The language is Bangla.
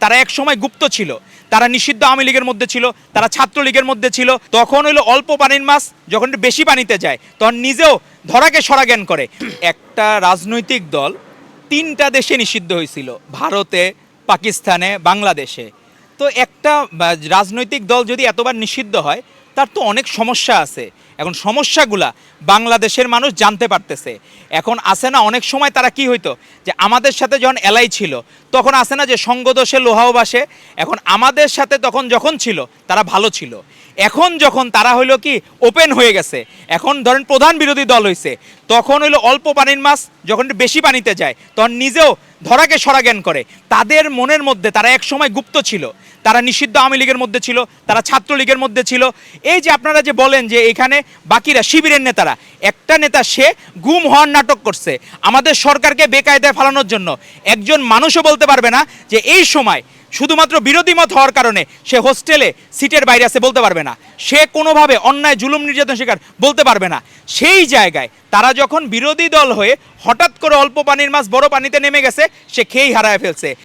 তারা এক সময় গুপ্ত ছিল, তারা নিষিদ্ধ আওয়ামী লীগের মধ্যে ছিল, তারা ছাত্রলীগের মধ্যে ছিল। তখন হইলো অল্প পানির মাছ যখন একটু বেশি পানিতে যায় তখন নিজেও ধরাকে সরা জ্ঞান করে। একটা রাজনৈতিক দল 3টা দেশে নিষিদ্ধ হয়েছিল, ভারতে, পাকিস্তানে, বাংলাদেশে। তো একটা রাজনৈতিক দল যদি এতবার নিষিদ্ধ হয় তার তো অনেক সমস্যা আছে। এখন সমস্যাগুলা বাংলাদেশের মানুষ জানতে পারতেছে। এখন আসে না অনেক সময় তারা কি হইতো যে আমাদের সাথে যখন এলাই ছিল তখন আসে না যে সঙ্গদোষে লোহাও বাসে। এখন আমাদের সাথে তখন যখন ছিল তারা ভালো ছিল, এখন যখন তারা হইলো কি ওপেন হয়ে গেছে, এখন ধরেন প্রধান বিরোধী দল হয়েছে, তখন হইলো অল্প পানির মাছ যখন একটু বেশি পানিতে যায় তখন নিজেও ধরাকে সরা জ্ঞান করে। তাদের মনের মধ্যে তারা এক সময় গুপ্ত ছিল, তারা নিষিদ্ধ আওয়ামী লীগের মধ্যে ছিল, তারা ছাত্রলীগের মধ্যে ছিল। এই যে আপনারা যে বলেন যে এখানে বাকিরা শিবিরের নেতারা, একটা নেতা সে গুম হওয়ার নাটক করছে আমাদের সরকারকে বেকায়দায় ফালানোর জন্য। একজন মানুষও বলতে পারবে না যে এই সময় শুধুমাত্র বিরোধী মত হওয়ার কারণে সে হোস্টেলে সিটের বাইরে আছে বলতে পারবে না, সে কোনোভাবে অন্যায় জুলুম নির্যাতন শিকার বলতে পারবে না। সেই জায়গায় তারা যখন বিরোধী দল হয়ে হঠাৎ করে অল্প পানির মাছ বড় পানিতে নেমে গেছে, সে খেয়েই হারায় ফেলছে।